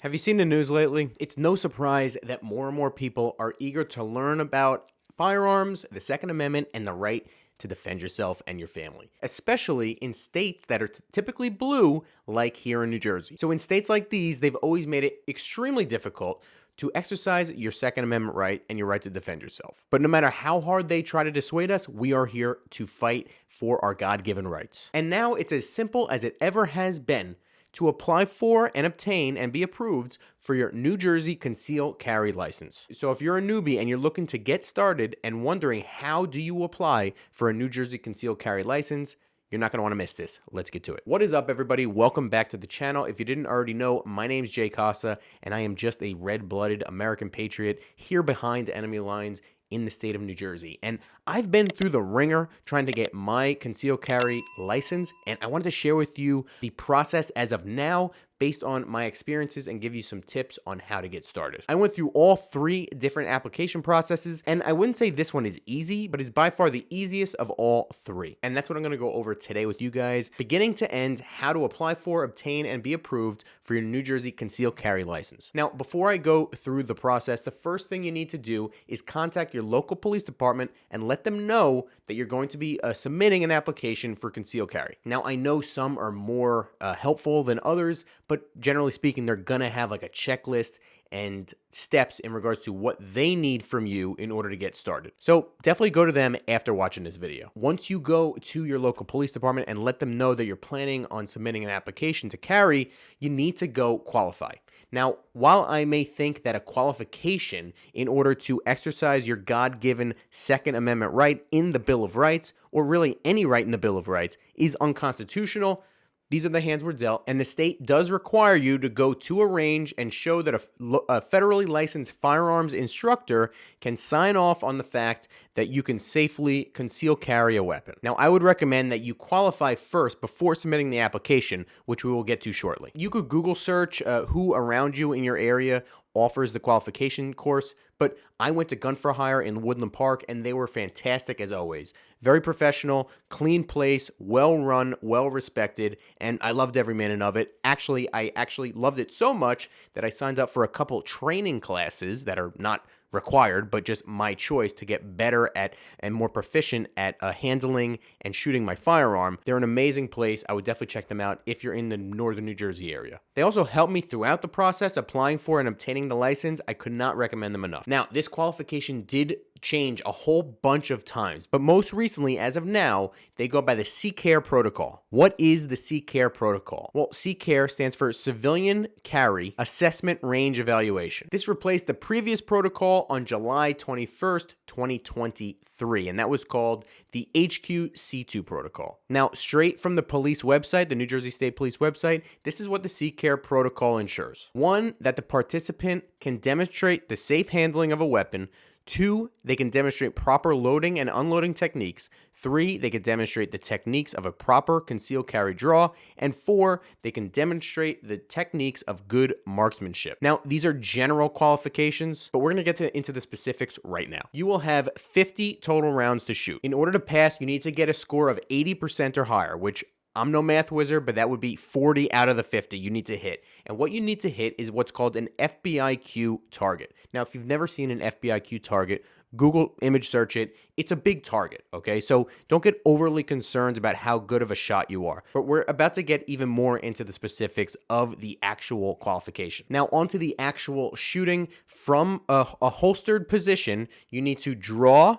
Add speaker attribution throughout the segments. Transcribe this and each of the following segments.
Speaker 1: Have you seen the news lately? It's no surprise that more and more people are eager to learn about firearms, the Second Amendment, and the right to defend yourself and your family, especially in states that are typically blue, like here in New Jersey. So in states like these, they've always made it extremely difficult to exercise your Second Amendment right and your right to defend yourself. But no matter how hard they try to dissuade us, we are here to fight for our God-given rights. And now it's as simple as it ever has been to apply for and obtain and be approved for your New Jersey concealed carry license. So if you're a newbie and you're looking to get started and wondering how do you apply for a New Jersey concealed carry license, you're not going to want to miss this. Let's get to it. What is up, everybody? Welcome back to the channel. If you didn't already know, my name's Jay Costa, and I am just a red-blooded American patriot here behind enemy lines in the state of New Jersey. And I've been through the ringer trying to get my concealed carry license, and I wanted to share with you the process as of now based on my experiences and give you some tips on how to get started. I went through all three different application processes, and I wouldn't say this one is easy, but it's by far the easiest of all three. And that's what I'm gonna go over today with you guys, beginning to end, how to apply for, obtain, and be approved for your New Jersey concealed carry license. Now, before I go through the process, the first thing you need to do is contact your local police department and let them know that you're going to be submitting an application for concealed carry. Now, I know some are more helpful than others, but generally speaking, they're gonna have like a checklist and steps in regards to what they need from you in order to get started. So definitely go to them after watching this video. Once you go to your local police department and let them know that you're planning on submitting an application to carry, you need to go qualify. Now, while I may think that a qualification in order to exercise your God-given Second Amendment right in the Bill of Rights, or really any right in the Bill of Rights, is unconstitutional, these are the hands we're dealt, and the state does require you to go to a range and show that a federally licensed firearms instructor can sign off on the fact that you can safely conceal carry a weapon. Now, I would recommend that you qualify first before submitting the application, which we will get to shortly. You could Google search who around you in your area offers the qualification course, but I went to Gun for Hire in Woodland Park, and they were fantastic as always. Very professional, clean place, well run, well respected, and I loved every minute of it. Actually, I loved it so much that I signed up for a couple training classes that are not required, but just my choice to get better at and more proficient at handling and shooting my firearm. They're an amazing place. I would definitely check them out if you're in the northern New Jersey area. They also helped me throughout the process applying for and obtaining the license. I could not recommend them enough. Now, this qualification did change a whole bunch of times, but most recently, as of now, they go by the Seare protocol. What is the Seare protocol? Well, Seare stands for Civilian Carry Assessment Range Evaluation. This replaced the previous protocol on July 21st, 2023, and that was called the HQ-C2 protocol. Now, straight from the police website, the New Jersey State Police website, this is what the Seare protocol ensures. 1, that the participant can demonstrate the safe handling of a weapon. 2, they can demonstrate proper loading and unloading techniques. 3, they can demonstrate the techniques of a proper concealed carry draw. And 4, they can demonstrate the techniques of good marksmanship. Now, these are general qualifications, but we're going to get into the specifics right now. You will have 50 total rounds to shoot. In order to pass, you need to get a score of 80% or higher, which I'm no math wizard, but that would be 40 out of the 50 you need to hit. And what you need to hit is what's called an FBIQ target. Now, if you've never seen an FBIQ target, Google image search it. It's a big target, okay? So don't get overly concerned about how good of a shot you are. But we're about to get even more into the specifics of the actual qualification. Now, onto the actual shooting. From a holstered position, you need to draw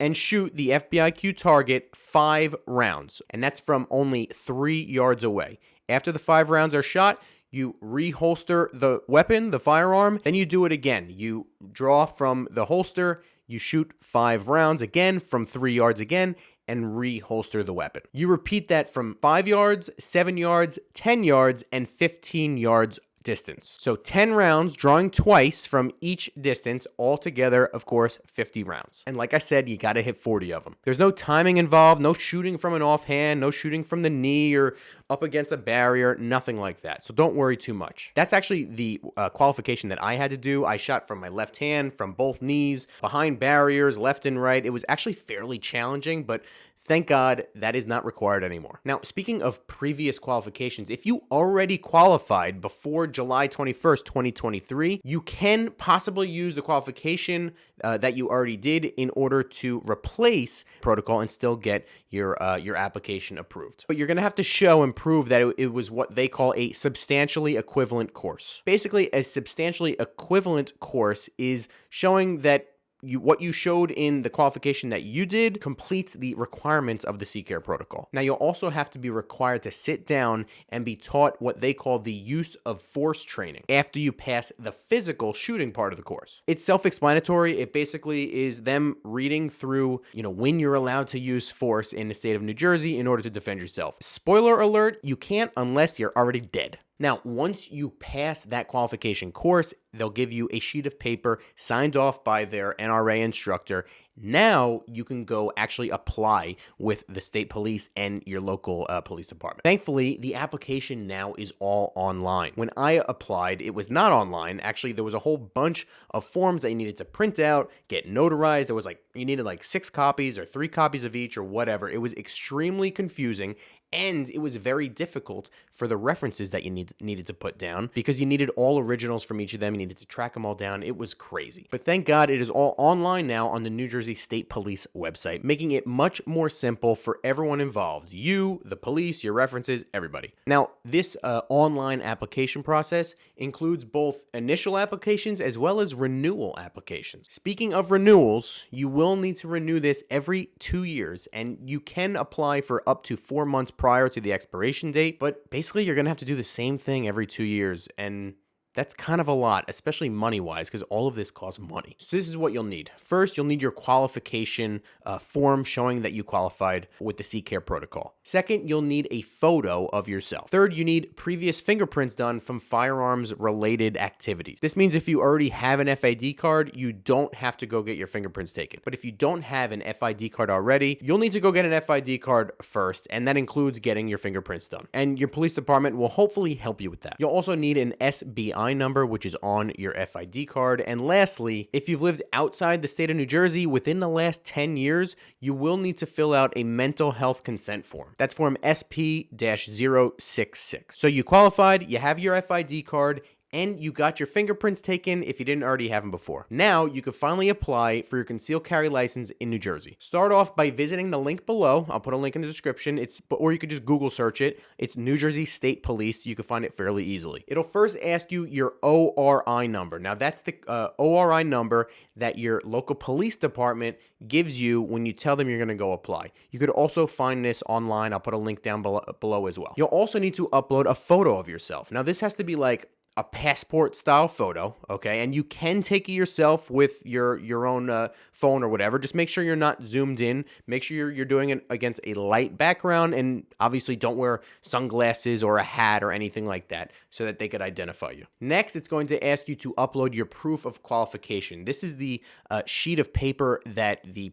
Speaker 1: and shoot the FBIQ target 5 rounds, and that's from only 3 yards away. After the 5 rounds are shot, you reholster the weapon, the firearm, then you do it again. You draw from the holster, you shoot 5 rounds again from 3 yards again, and reholster the weapon. You repeat that from 5 yards, 7 yards, 10 yards, and 15 yards distance. So 10 rounds, drawing twice from each distance, altogether, of course, 50 rounds. And like I said, you got to hit 40 of them. There's no timing involved, no shooting from an offhand, no shooting from the knee or up against a barrier, nothing like that. So don't worry too much. That's actually the qualification that I had to do. I shot from my left hand, from both knees, behind barriers, left and right. It was actually fairly challenging, but Thank God that is not required anymore. Now, speaking of previous qualifications, if you already qualified before July 21st, 2023, you can possibly use the qualification that you already did in order to replace protocol and still get your application approved. But you're going to have to show and prove that it was what they call a substantially equivalent course. Basically, a substantially equivalent course is showing that what you showed in the qualification that you did completes the requirements of the Seare protocol. Now, you'll also have to be required to sit down and be taught what they call the use of force training after you pass the physical shooting part of the course. It's self-explanatory. It basically is them reading through, when you're allowed to use force in the state of New Jersey in order to defend yourself. Spoiler alert, you can't unless you're already dead. Now, once you pass that qualification course, they'll give you a sheet of paper signed off by their NRA instructor. Now you can go actually apply with the state police and your local police department. Thankfully, the application now is all online. When I applied, it was not online. Actually, there was a whole bunch of forms that you needed to print out, get notarized. You needed 6 copies or 3 copies of each or whatever. It was extremely confusing. And it was very difficult for the references that you needed to put down because you needed all originals from each of them. You needed to track them all down. It was crazy. But thank God it is all online now on the New Jersey State Police website, making it much more simple for everyone involved. You, the police, your references, everybody. Now, this online application process includes both initial applications as well as renewal applications. Speaking of renewals, you will need to renew this every 2 years, and you can apply for up to 4 months prior to the expiration date, but basically you're going to have to do the same thing every 2 years, and that's kind of a lot, especially money-wise, because all of this costs money. So this is what you'll need. First, you'll need your qualification form showing that you qualified with the Seare protocol. Second, you'll need a photo of yourself. Third, you need previous fingerprints done from firearms-related activities. This means if you already have an FID card, you don't have to go get your fingerprints taken. But if you don't have an FID card already, you'll need to go get an FID card first, and that includes getting your fingerprints done. And your police department will hopefully help you with that. You'll also need an SBI number, which is on your FID card. And lastly, if you've lived outside the state of New Jersey within the last 10 years, you will need to fill out a mental health consent form. That's form SP-066. So you qualified, you have your FID card, and you got your fingerprints taken if you didn't already have them before. Now you can finally apply for your concealed carry license in New Jersey. Start off by visiting the link below. I'll put a link in the description. Or you could just Google search it. It's New Jersey State Police. You can find it fairly easily. It'll first ask you your ORI number. Now that's the ORI number that your local police department gives you when you tell them you're going to go apply. You could also find this online. I'll put a link down below as well. You'll also need to upload a photo of yourself. Now this has to be like a passport style photo, okay? And you can take it yourself with your own phone or whatever. Just make sure you're not zoomed in. Make sure you're doing it against a light background, and obviously don't wear sunglasses or a hat or anything like that so that they could identify you. Next, it's going to ask you to upload your proof of qualification. This is the sheet of paper that the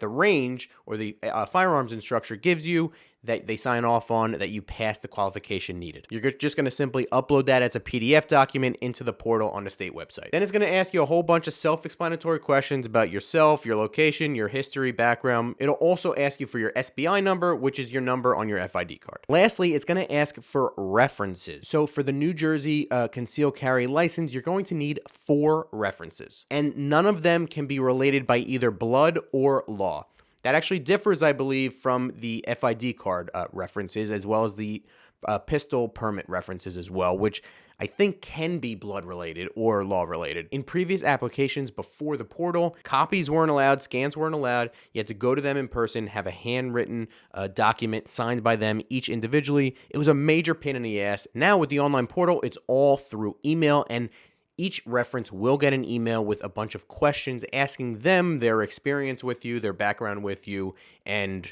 Speaker 1: range or the firearms instructor gives you, that they sign off on, that you passed the qualification needed. You're just going to simply upload that as a PDF document into the portal on the state website. Then it's going to ask you a whole bunch of self-explanatory questions about yourself, your location, your history, background. It'll also ask you for your SBI number, which is your number on your FID card. Lastly, it's going to ask for references. So for the New Jersey concealed carry license, you're going to need 4 references, and none of them can be related by either blood or law. That actually differs, I believe, from the FID card references, as well as the pistol permit references as well, which I think can be blood related or law related. In previous applications before the portal, copies weren't allowed, scans weren't allowed. You had to go to them in person, have a handwritten document signed by them each individually. It was a major pain in the ass. Now with the online portal, it's all through email, and each reference will get an email with a bunch of questions asking them their experience with you, their background with you, and,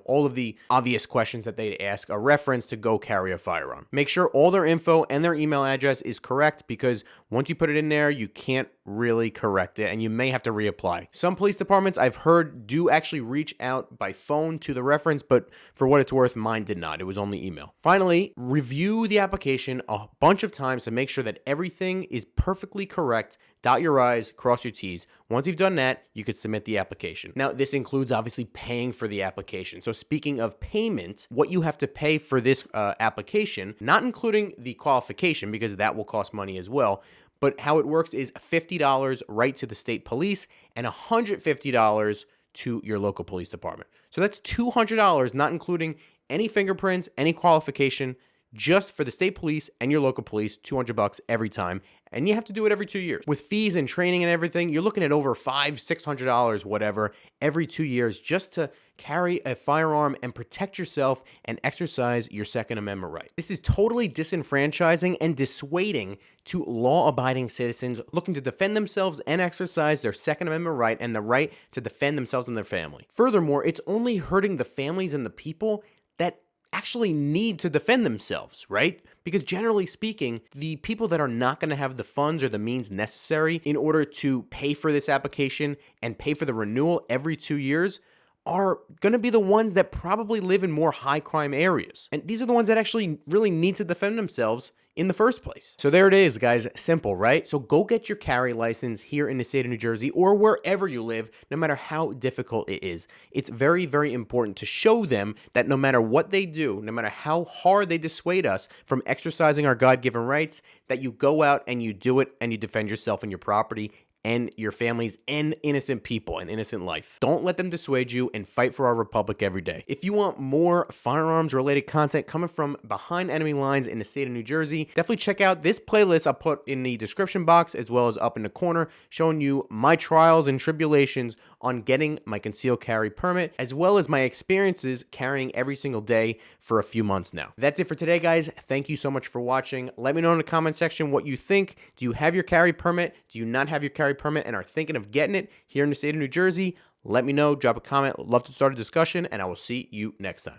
Speaker 1: all of the obvious questions that they'd ask a reference to go carry a firearm. Make sure all their info and their email address is correct, because once you put it in there, you can't really correct it, and you may have to reapply. Some police departments, I've heard, do actually reach out by phone to the reference, but for what it's worth, mine did not. It was only email. Finally, review the application a bunch of times to make sure that everything is perfectly correct. Dot your I's, cross your T's. Once you've done that, you could submit the application. Now, this includes obviously paying for the application. So speaking of payment, what you have to pay for this application, not including the qualification, because that will cost money as well, but how it works is $50 right to the state police and $150 to your local police department. So that's $200, not including any fingerprints, any qualification, just for the state police and your local police, $200 every time. And you have to do it every 2 years. With fees and training and everything, you're looking at over $500, $600, whatever, every 2 years just to carry a firearm and protect yourself and exercise your Second Amendment right. This is totally disenfranchising and dissuading to law-abiding citizens looking to defend themselves and exercise their Second Amendment right and the right to defend themselves and their family. Furthermore, it's only hurting the families and the people that actually need to defend themselves, right? Because generally speaking, the people that are not going to have the funds or the means necessary in order to pay for this application and pay for the renewal every 2 years are going to be the ones that probably live in more high crime areas. And these are the ones that actually really need to defend themselves in the first place. So there it is, guys. Simple, right? So go get your carry license here in the state of New Jersey or wherever you live, no matter how difficult it is. It's very, very important to show them that no matter what they do, no matter how hard they dissuade us from exercising our God-given rights, that you go out and you do it and you defend yourself and your property and your families and innocent people and innocent life. Don't let them dissuade you, and fight for our republic every day. If you want more firearms related content coming from behind enemy lines in the state of New Jersey, definitely check out this playlist I'll put in the description box as well as up in the corner, showing you my trials and tribulations on getting my concealed carry permit, as well as my experiences carrying every single day for a few months now. That's it for today, guys. Thank you so much for watching. Let me know in the comment section what you think. Do you have your carry permit? Do you not have your carry permit and are thinking of getting it here in the state of New Jersey? Let me know. Drop a comment. Love to start a discussion, and I will see you next time.